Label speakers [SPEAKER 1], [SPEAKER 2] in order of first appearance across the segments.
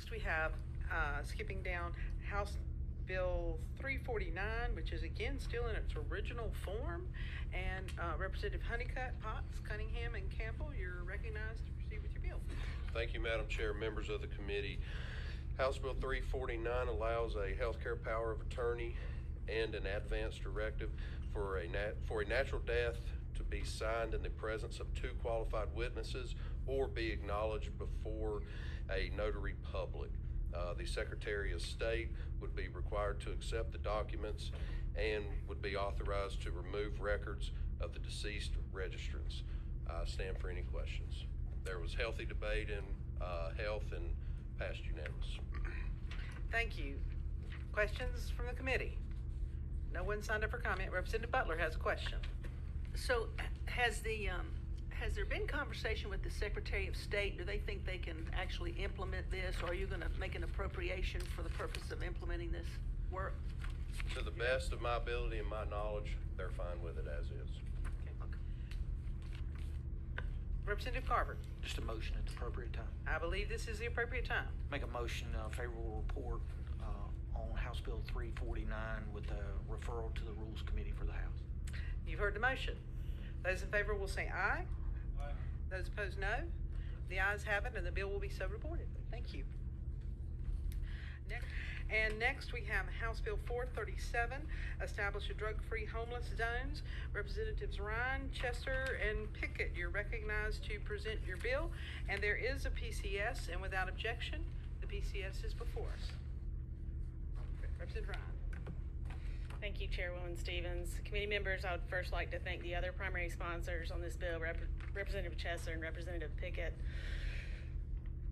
[SPEAKER 1] next we have, skipping down, House Bill 349, which is again still in its original form. And Representative Honeycutt, Potts, Cunningham, and Campbell, you're recognized to proceed with your bill.
[SPEAKER 2] Thank you, Madam Chair, members of the committee. House Bill 349 allows a healthcare power of attorney and an advance directive for a natural death to be signed in the presence of two qualified witnesses or be acknowledged before a notary public. The Secretary of State would be required to accept the documents and would be authorized to remove records of the deceased registrants. I stand for any questions. There was healthy debate in health and passed unanimous.
[SPEAKER 1] Thank you. Questions from the committee? No one signed up for comment. Representative Butler has a question.
[SPEAKER 3] So has there been conversation with the Secretary of State? Do they think they can actually implement this, or are you going to make an appropriation for the purpose of implementing this work?
[SPEAKER 2] To the best of my ability and my knowledge, they're fine with it as is.
[SPEAKER 1] Okay. Representative Carver.
[SPEAKER 4] Just a motion at the appropriate time.
[SPEAKER 1] I believe this is the appropriate time.
[SPEAKER 4] Make a motion, favorable report on House Bill 349 with a referral to the Rules Committee for the House.
[SPEAKER 1] You've heard the motion. Those in favor will say aye. Aye. Those opposed, no. The ayes have it, and the bill will be so reported. Thank you. Next we have House Bill 437, establish a drug-free homeless zones. Representatives Ryan, Chester, and Pickett, you're recognized to present your bill. And there is a PCS, and without objection, the PCS is before us. Representative Ryan.
[SPEAKER 5] Thank you, Chairwoman Stevens. Committee members, I would first like to thank the other primary sponsors on this bill, Representative Chester and Representative Pickett.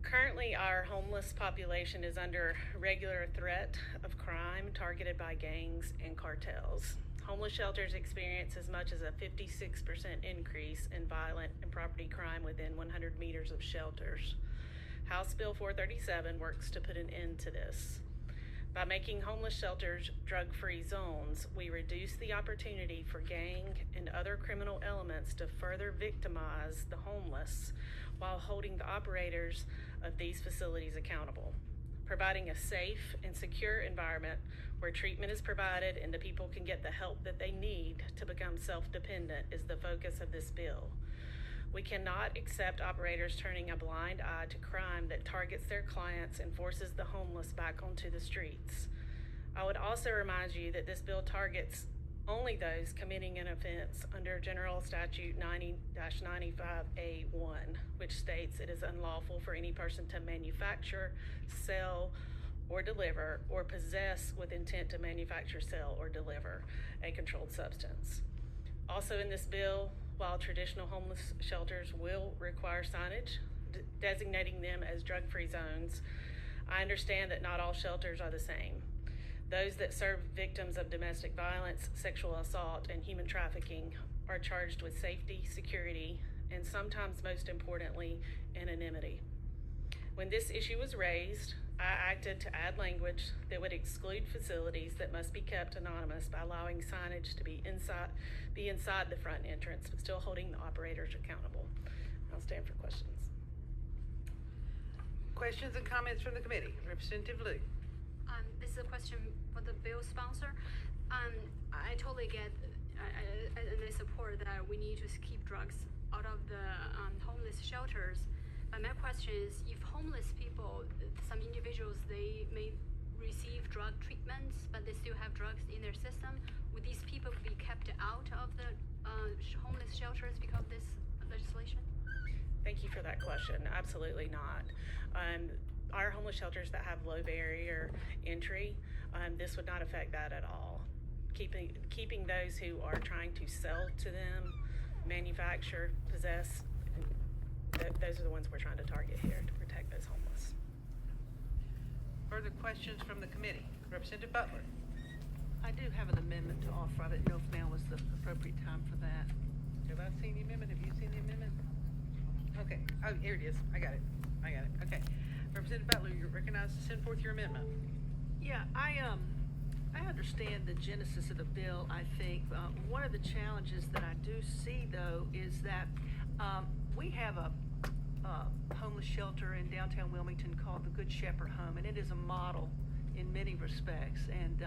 [SPEAKER 5] Currently, our homeless population is under regular threat of crime targeted by gangs and cartels. Homeless shelters experience as much as a 56% increase in violent and property crime within 100 meters of shelters. House Bill 437 works to put an end to this. By making homeless shelters drug-free zones, we reduce the opportunity for gang and other criminal elements to further victimize the homeless while holding the operators of these facilities accountable. Providing a safe and secure environment where treatment is provided and the people can get the help that they need to become self-dependent is the focus of this bill. We cannot accept operators turning a blind eye to crime that targets their clients and forces the homeless back onto the streets. I would also remind you that this bill targets only those committing an offense under General Statute 90-95A1, which states it is unlawful for any person to manufacture, sell, or deliver, or possess with intent to manufacture, sell, or deliver a controlled substance. Also in this bill, while traditional homeless shelters will require signage designating them as drug-free zones, I understand that not all shelters are the same. Those that serve victims of domestic violence, sexual assault, and human trafficking are charged with safety, security, and sometimes most importantly, anonymity. When this issue was raised, I acted to add language that would exclude facilities that must be kept anonymous by allowing signage to be inside the front entrance, but still holding the operators accountable. I'll stand for questions.
[SPEAKER 1] Questions and comments from the committee. Representative Liu.
[SPEAKER 6] This is a question for the bill sponsor. I totally get and I support that we need to keep drugs out of the homeless shelters. But my question is, if homeless people, some individuals, they may receive drug treatments, but they still have drugs in their system, would these people be kept out of the homeless shelters because of this legislation?
[SPEAKER 5] Thank you for that question. Absolutely not. Our homeless shelters that have low barrier entry, this would not affect that at all. Keeping those who are trying to sell to them, manufacture, possess, those are the ones we're trying to target here to protect those homeless.
[SPEAKER 1] Further questions from the committee. Representative Butler.
[SPEAKER 3] I do have an amendment to offer. I didn't know if now was the appropriate time for that.
[SPEAKER 1] Have I seen the amendment? Have you seen the amendment? Okay. Oh, here it is. I got it. Okay. Representative Butler, you're recognized to send forth your amendment.
[SPEAKER 3] Yeah, I understand the genesis of the bill. I think one of the challenges that I do see, though, is that we have a homeless shelter in downtown Wilmington called the Good Shepherd Home, and it is a model in many respects. And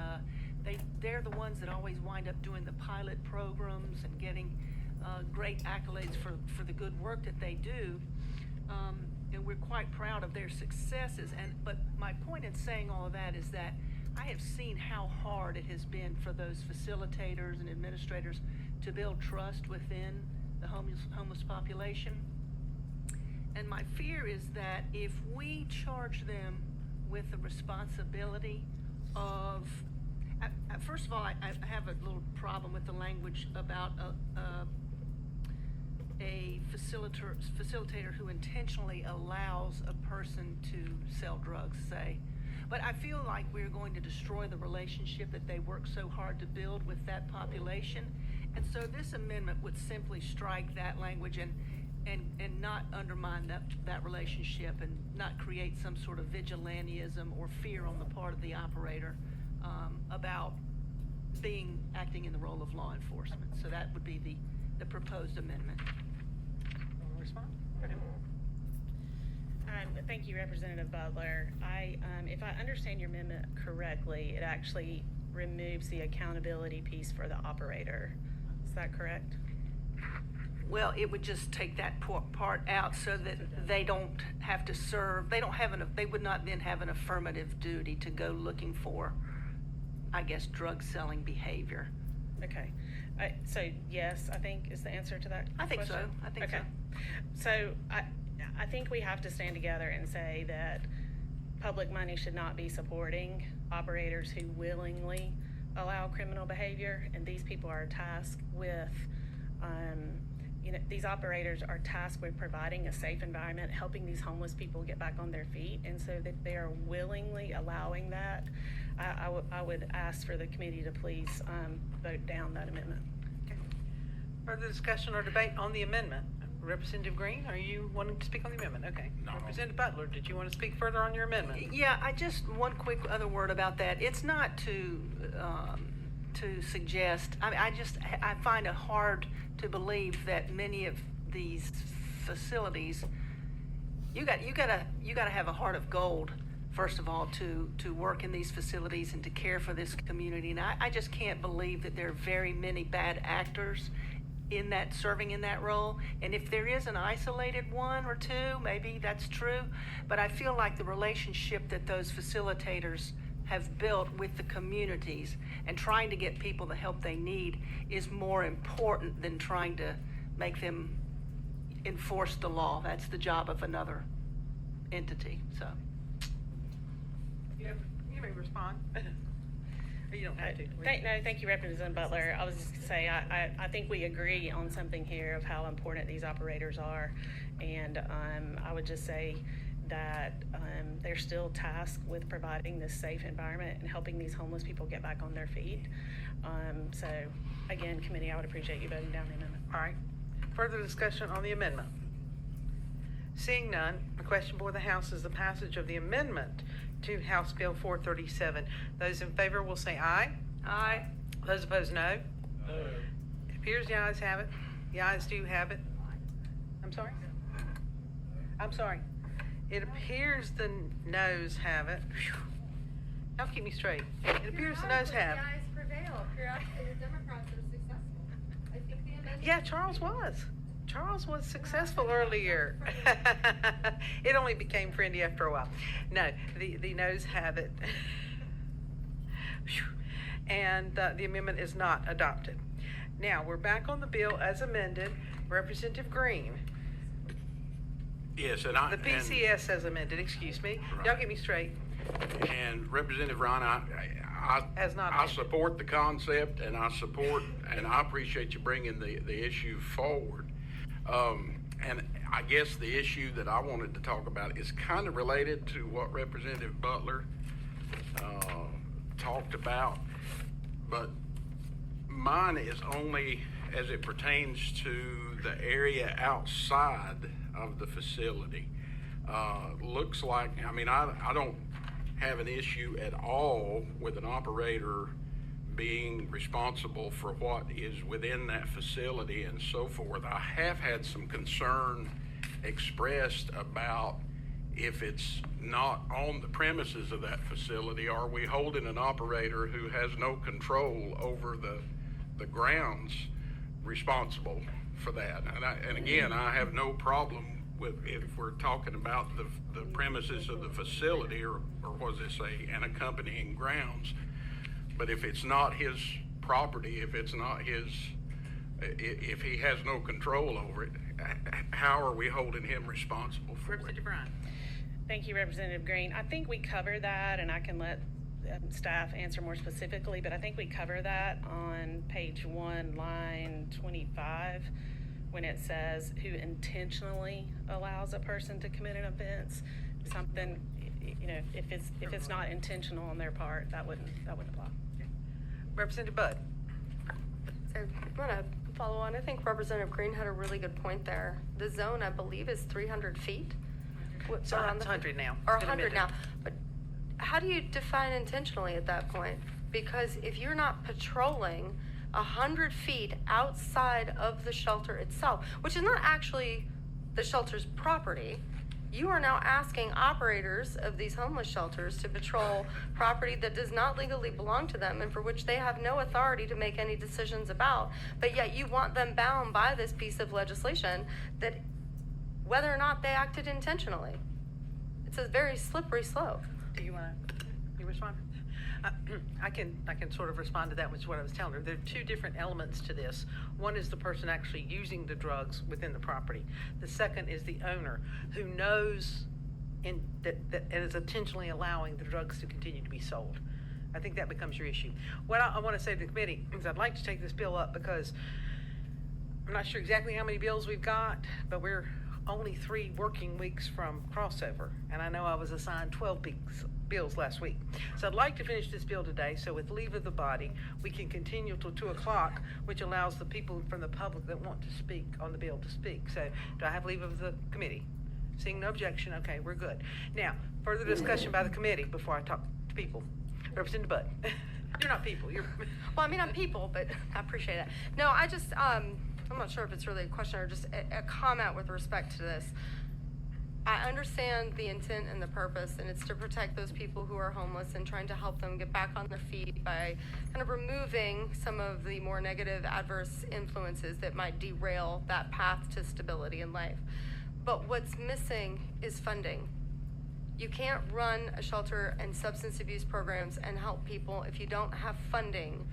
[SPEAKER 3] they're the ones that always wind up doing the pilot programs and getting great accolades for the good work that they do. And we're quite proud of their successes. But my point in saying all of that is that I have seen how hard it has been for those facilitators and administrators to build trust within the homeless population. And my fear is that if we charge them with the responsibility of, first of all, I have a little problem with the language about a facilitator who intentionally allows a person to sell drugs, say. But I feel like we're going to destroy the relationship that they work so hard to build with that population. And so this amendment would simply strike that language and not undermine that relationship and not create some sort of vigilantism or fear on the part of the operator about acting in the role of law enforcement. So that would be the proposed amendment.
[SPEAKER 1] Want to respond?
[SPEAKER 5] Thank you, Representative Butler. If I understand your amendment correctly, it actually removes the accountability piece for the operator. Is that correct?
[SPEAKER 3] Well, it would just take that part out so that they don't have to serve, they would not then have an affirmative duty to go looking for, I guess, drug selling behavior.
[SPEAKER 5] Okay. So yes, I think is the answer to that
[SPEAKER 3] I think so.
[SPEAKER 5] question?
[SPEAKER 3] I think
[SPEAKER 5] okay. So I think we have to stand together and say that public money should not be supporting operators who willingly allow criminal behavior, and these people are tasked with, these operators are tasked with providing a safe environment, helping these homeless people get back on their feet, and so that they are willingly allowing that, I would ask for the committee to please vote down that amendment.
[SPEAKER 1] Okay. Further discussion or debate on the amendment? Representative Green, are you wanting to speak on the amendment? Okay.
[SPEAKER 7] No.
[SPEAKER 1] Representative Butler, did you want to speak further on your amendment?
[SPEAKER 3] Yeah, one quick other word about that. It's not to suggest, I find it hard to believe that many of these facilities, you gotta have a heart of gold, first of all, to work in these facilities and to care for this community. And I just can't believe that there are very many bad actors serving in that role. And if there is an isolated one or two, maybe that's true. But I feel like the relationship that those facilitators have built with the communities and trying to get people the help they need is more important than trying to make them enforce the law. That's the job of another entity, so.
[SPEAKER 1] You may respond. Or you don't have to.
[SPEAKER 5] Thank you, Representative Butler. I was just going to say, I think we agree on something here of how important these operators are. And I would just say that they're still tasked with providing this safe environment and helping these homeless people get back on their feet. So again, committee, I would appreciate you voting down the amendment.
[SPEAKER 1] All right. Further discussion on the amendment? Seeing none, the question before the House is the passage of the amendment to House Bill 437. Those in favor will say aye.
[SPEAKER 3] Aye.
[SPEAKER 1] Those opposed, no. No. It appears the ayes have it. The ayes do have it. I'm sorry? I'm sorry. It appears the noes have it. Whew. Now keep me straight. It appears the noes have.
[SPEAKER 8] The ayes prevail. Periodically, the Democrats are successful. I think the amendment.
[SPEAKER 1] Yeah, Charles was. Charles was successful earlier. It only became friendly after a while. No, the noes have it. And the amendment is not adopted. Now, we're back on the bill as amended. Representative Green.
[SPEAKER 7] Yes, and
[SPEAKER 1] The PCS as amended, excuse me.
[SPEAKER 7] Right.
[SPEAKER 1] Y'all get me straight.
[SPEAKER 7] And Representative Ryan,
[SPEAKER 1] As not
[SPEAKER 7] I
[SPEAKER 1] amended.
[SPEAKER 7] support the concept, and I appreciate you bringing the issue forward. And I guess the issue that I wanted to talk about is kind of related to what Representative Butler talked about, but mine is only as it pertains to the area outside of the facility. Looks like, I don't have an issue at all with an operator being responsible for what is within that facility and so forth. I have had some concern expressed about if it's not on the premises of that facility, are we holding an operator who has no control over the grounds responsible for that? And again, I have no problem with, if we're talking about the premises of the facility, or what does it say, and accompanying grounds. But if it's not his property, if it's not his, if he has no control over it, how are we holding him responsible for it?
[SPEAKER 1] Representative Ryan.
[SPEAKER 5] Thank you, Representative Green. I think we cover that, and I can let staff answer more specifically, but I think we cover that on page 1, line 25, when it says who intentionally allows a person to commit an offense. Something, you know, if it's not intentional on their part, that wouldn't apply.
[SPEAKER 1] Representative Budd.
[SPEAKER 8] I want to follow on. I think Representative Green had a really good point there. The zone, I believe, is 300 feet.
[SPEAKER 1] So it's 100 now.
[SPEAKER 8] Or
[SPEAKER 1] It's been
[SPEAKER 8] 100
[SPEAKER 1] amended.
[SPEAKER 8] now. But how do you define intentionally at that point? Because if you're not patrolling 100 feet outside of the shelter itself, which is not actually the shelter's property, you are now asking operators of these homeless shelters to patrol property that does not legally belong to them and for which they have no authority to make any decisions about, but yet you want them bound by this piece of legislation that whether or not they acted intentionally. It's a very slippery slope.
[SPEAKER 1] Do you want to respond? I can sort of respond to that, which is what I was telling her. There are two different elements to this. One is the person actually using the drugs within the property. The second is the owner who knows that and is intentionally allowing the drugs to continue to be sold. I think that becomes your issue. What I want to say to the committee is I'd like to take this bill up because I'm not sure exactly how many bills we've got, but we're only 3 working weeks from crossover, and I know I was assigned 12 bills last week. So I'd like to finish this bill today, so with leave of the body, we can continue till 2 o'clock, which allows the people from the public that want to speak on the bill to speak. So do I have leave of the committee? Seeing no objection, okay, we're good. Now, further discussion by the committee before I talk to people. Representative Budd. You're not people, you're...
[SPEAKER 8] Well, I mean, I'm people, but I appreciate that. No, I just, I'm not sure if it's really a question or just a comment with respect to this. I understand the intent and the purpose, and it's to protect those people who are homeless and trying to help them get back on their feet by kind of removing some of the more negative adverse influences that might derail that path to stability in life. But what's missing is funding. You can't run a shelter and substance abuse programs and help people if you don't have funding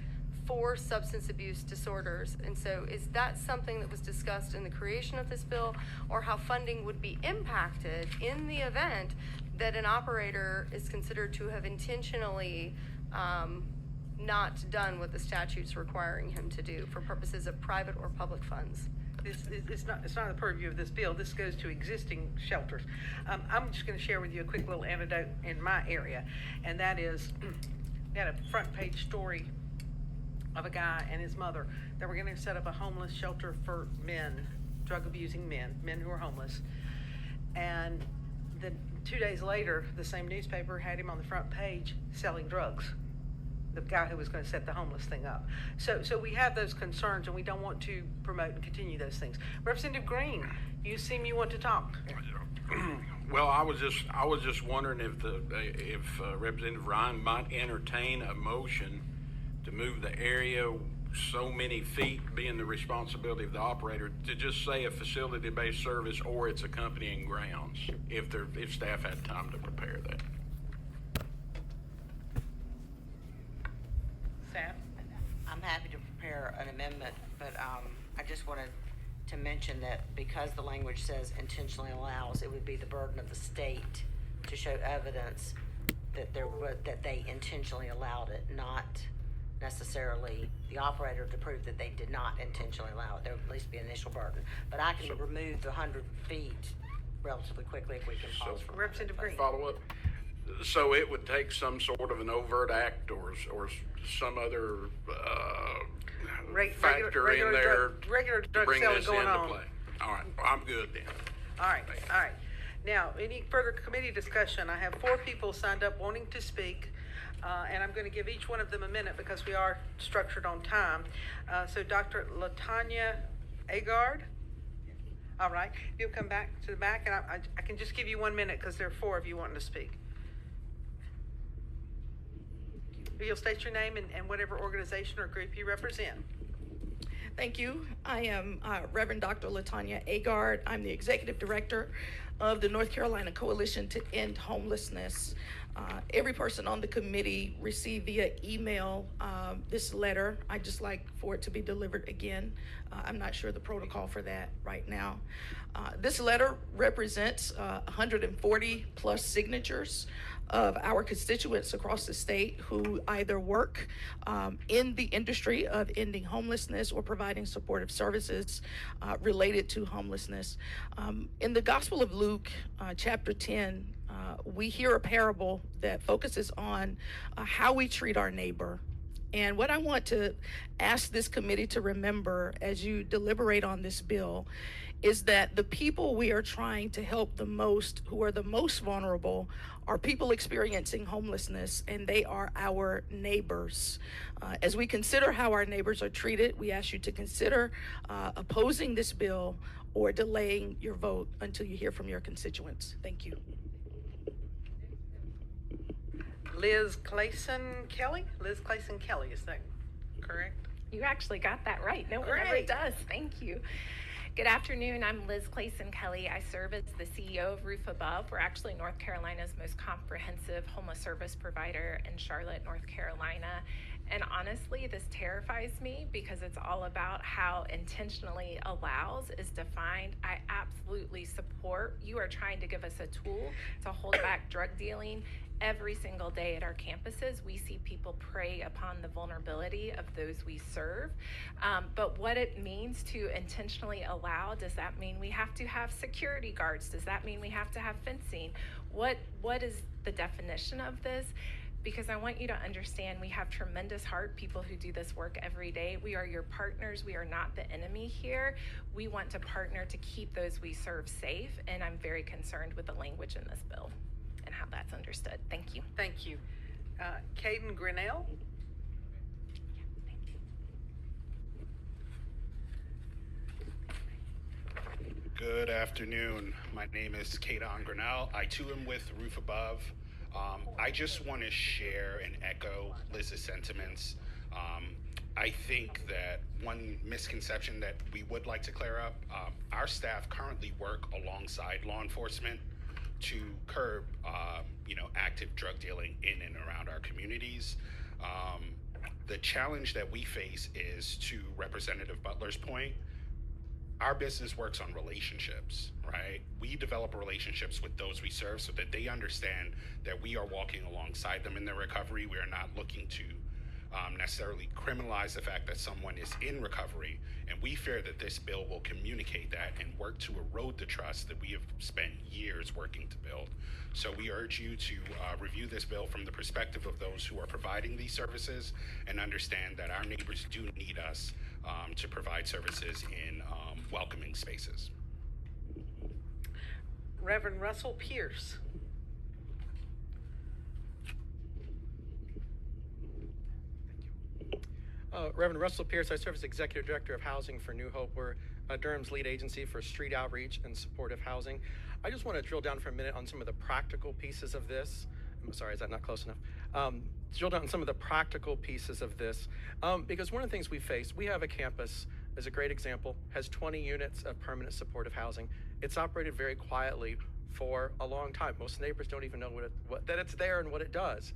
[SPEAKER 8] for substance abuse disorders. And so is that something that was discussed in the creation of this bill, or how funding would be impacted in the event that an operator is considered to have intentionally not done what the statute's requiring him to do for purposes of private or public funds?
[SPEAKER 1] It's not the purview of this bill. This goes to existing shelters. I'm just going to share with you a quick little anecdote in my area, and that is, we had a front page story of a guy and his mother that were going to set up a homeless shelter for men, drug abusing men who are homeless. And then 2 days later, the same newspaper had him on the front page selling drugs. The guy who was going to set the homeless thing up. So we have those concerns, and we don't want to promote and continue those things. Representative Green, you seem you want to talk.
[SPEAKER 7] Well, I was just wondering if Representative Ryan might entertain a motion to move the area so many feet being the responsibility of the operator, to just say a facility-based service or its accompanying grounds, if staff had time to prepare that.
[SPEAKER 1] Staff?
[SPEAKER 9] I'm happy to prepare an amendment, but I just wanted to mention that because the language says intentionally allows, it would be the burden of the state to show evidence that that they intentionally allowed it, not necessarily the operator to prove that they did not intentionally allow it. There would at least be an initial burden. But I can remove the 100 feet relatively quickly if we can pause for a moment.
[SPEAKER 1] Representative Green.
[SPEAKER 7] Follow up. So it would take some sort of an overt act or some other factor in there
[SPEAKER 1] regular
[SPEAKER 7] to
[SPEAKER 1] drug
[SPEAKER 7] bring
[SPEAKER 1] selling
[SPEAKER 7] this
[SPEAKER 1] going
[SPEAKER 7] into
[SPEAKER 1] on.
[SPEAKER 7] play. All right, well, I'm good then.
[SPEAKER 1] All right. Now, any further committee discussion? I have 4 people signed up wanting to speak, and I'm going to give each one of them a minute because we are structured on time. So Dr. LaTanya Agard, All right, you'll come back to the back, and I can just give you 1 minute because there are 4 of you wanting to speak. You'll state your name and whatever organization or group you represent.
[SPEAKER 10] Thank you. I am Reverend Dr. Latanya Agard. I'm the Executive Director of the North Carolina Coalition to End Homelessness. Every person on the committee received via email this letter. I'd just like for it to be delivered again. I'm not sure the protocol for that right now. This letter represents 140 plus signatures of our constituents across the state who either work in the industry of ending homelessness or providing supportive services related to homelessness. In the Gospel of Luke, chapter 10, we hear a parable that focuses on how we treat our neighbor. And what I want to ask this committee to remember as you deliberate on this bill is that the people we are trying to help the most, who are the most vulnerable, are people experiencing homelessness, and they are our neighbors. As we consider how our neighbors are treated, we ask you to consider opposing this bill or delaying your vote until you hear from your constituents. Thank you.
[SPEAKER 1] Liz Clayson Kelly? Liz Clayson Kelly, is that correct?
[SPEAKER 11] You actually got that right. No one ever does. Thank you. Good afternoon. I'm Liz Clayson Kelly. I serve as the CEO of Roof Above. We're actually North Carolina's most comprehensive homeless service provider in Charlotte, North Carolina. And honestly, this terrifies me because it's all about how intentionally allows is defined. I absolutely support you are trying to give us a tool to hold back drug dealing. Every single day at our campuses, we see people prey upon the vulnerability of those we serve. But what it means to intentionally allow, does that mean we have to have security guards? Does that mean we have to have fencing? What is the definition of this? Because I want you to understand we have tremendous heart, people who do this work every day. We are your partners. We are not the enemy here. We want to partner to keep those we serve safe, and I'm very concerned with the language in this bill and how that's understood. Thank you.
[SPEAKER 1] Thank you. Caden Grinnell?
[SPEAKER 12] Good afternoon. My name is Caden Grinnell. I too am with Roof Above. I just want to share and echo Liz's sentiments. I think that one misconception that we would like to clear up, our staff currently work alongside law enforcement to curb, active drug dealing in and around our communities. The challenge that we face is, to Representative Butler's point, our business works on relationships, right? We develop relationships with those we serve so that they understand that we are walking alongside them in their recovery. We are not looking to necessarily criminalize the fact that someone is in recovery, and we fear that this bill will communicate that and work to erode the trust that we have spent years working to build. So we urge you to review this bill from the perspective of those who are providing these services and understand that our neighbors do need us to provide services in welcoming spaces.
[SPEAKER 1] Reverend Russell Pierce.
[SPEAKER 13] Reverend Russell Pierce, I serve as Executive Director of Housing for New Hope. We're Durham's lead agency for street outreach and supportive housing. I just want to drill down for a minute on some of the practical pieces of this. I'm sorry, is that not close enough? Drill down on some of the practical pieces of this, because one of the things we face, we have a campus, as a great example, has 20 units of permanent supportive housing. It's operated very quietly for a long time. Most neighbors don't even know that it's there and what it does.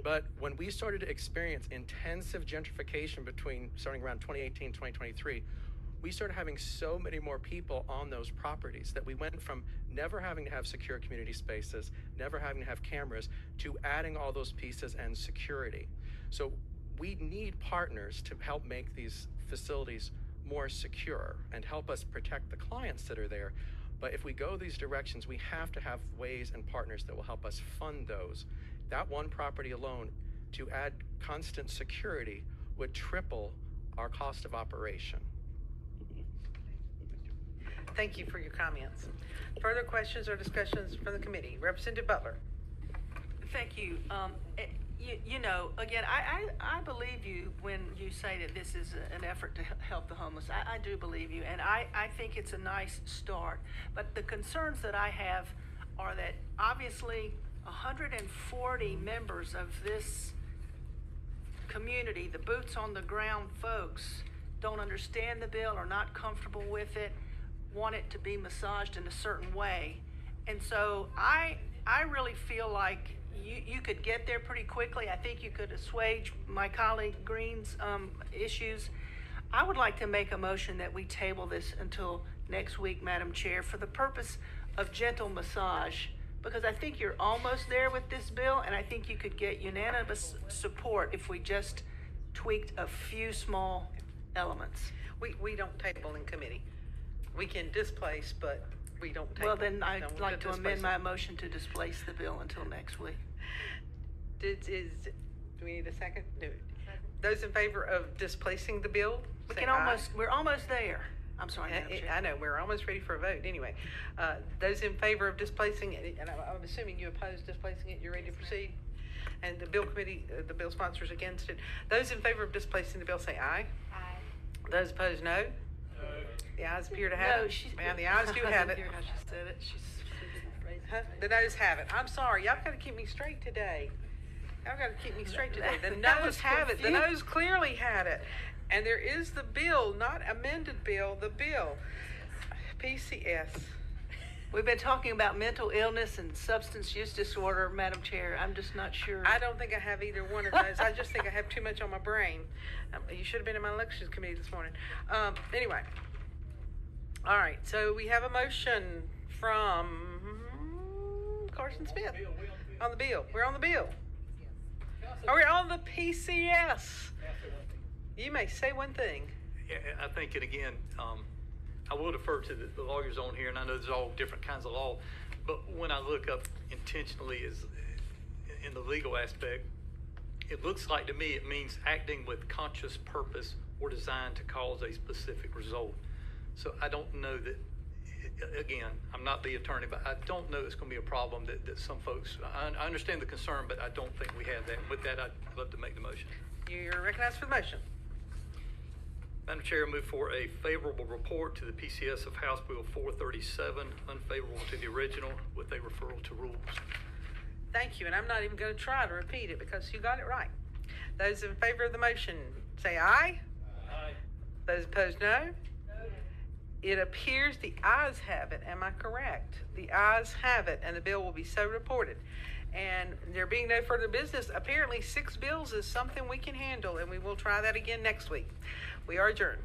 [SPEAKER 13] But when we started to experience intensive gentrification starting around 2018, 2023, we started having so many more people on those properties that we went from never having to have secure community spaces, never having to have cameras, to adding all those pieces and security. So we need partners to help make these facilities more secure and help us protect the clients that are there. But if we go these directions, we have to have ways and partners that will help us fund those. That one property alone, to add constant security, would triple our cost of operation.
[SPEAKER 1] Thank you for your comments. Further questions or discussions from the committee? Representative Butler.
[SPEAKER 3] Thank you. You know, again, I believe you when you say that this is an effort to help the homeless. I do believe you, and I think it's a nice start. But the concerns that I have are that obviously 140 members of this community, the boots on the ground folks, don't understand the bill, are not comfortable with it, want it to be massaged in a certain way. And so I really feel like you could get there pretty quickly. I think you could assuage my colleague Green's issues. I would like to make a motion that we table this until next week, Madam Chair, for the purpose of gentle massage, because I think you're almost there with this bill, and I think you could get unanimous support if we just tweaked a few small elements.
[SPEAKER 1] We don't table in committee. We can displace, but we don't table.
[SPEAKER 3] Well, then
[SPEAKER 1] No,
[SPEAKER 3] I'd
[SPEAKER 1] we're
[SPEAKER 3] like to
[SPEAKER 1] gonna
[SPEAKER 3] amend
[SPEAKER 1] displace
[SPEAKER 3] my
[SPEAKER 1] it.
[SPEAKER 3] motion to displace the bill until next week.
[SPEAKER 1] Do we need a second? No. Those in favor of displacing the bill, say aye.
[SPEAKER 3] We're almost there. I'm sorry, Madam Chair.
[SPEAKER 1] I know, we're almost ready for a vote anyway. Those in favor of displacing it, and I'm assuming you oppose displacing it, you're ready to proceed? And the bill committee, the bill sponsors against it. Those in favor of displacing the bill say aye.
[SPEAKER 6] Aye.
[SPEAKER 1] Those opposed, no. The ayes appear to have it. Ma'am, the ayes do have it.
[SPEAKER 3] I didn't hear how she said it. She didn't phrase it.
[SPEAKER 1] Huh? The noes have it. I'm sorry, y'all gotta keep me straight today. Y'all gotta keep me straight today. The
[SPEAKER 3] That
[SPEAKER 1] noes
[SPEAKER 3] was
[SPEAKER 1] have it. The
[SPEAKER 3] confusing.
[SPEAKER 1] noes clearly had it. And there is the bill, not amended bill, the bill. PCS.
[SPEAKER 3] We've been talking about mental illness and substance use disorder, Madam Chair. I'm just not sure.
[SPEAKER 1] I don't think I have either one of those. I just think I have too much on my brain. You should have been in my elections committee this morning. Anyway. All right, so we have a motion from Carson Smith on the bill. We're on the bill. Are we on the PCS? You may say one thing.
[SPEAKER 14] Yeah, I think, and again, I will defer to the lawyers on here, and I know there's all different kinds of law, but when I look up intentionally is in the legal aspect, it looks like to me it means acting with conscious purpose or designed to cause a specific result. So I don't know that, again, I'm not the attorney, but I don't know it's going to be a problem that some folks, I understand the concern, but I don't think we have that. With that, I'd love to make the motion.
[SPEAKER 1] You're recognized for the motion.
[SPEAKER 14] Madam Chair, I move for a favorable report to the PCS of House Bill 437, unfavorable to the original, with a referral to rules.
[SPEAKER 1] Thank you, and I'm not even going to try to repeat it because you got it right. Those in favor of the motion say aye.
[SPEAKER 14] Aye.
[SPEAKER 1] Those opposed, no. It appears the ayes have it. Am I correct? The ayes have it, and the bill will be so reported. And there being no further business, apparently 6 bills is something we can handle, and we will try that again next week. We are adjourned.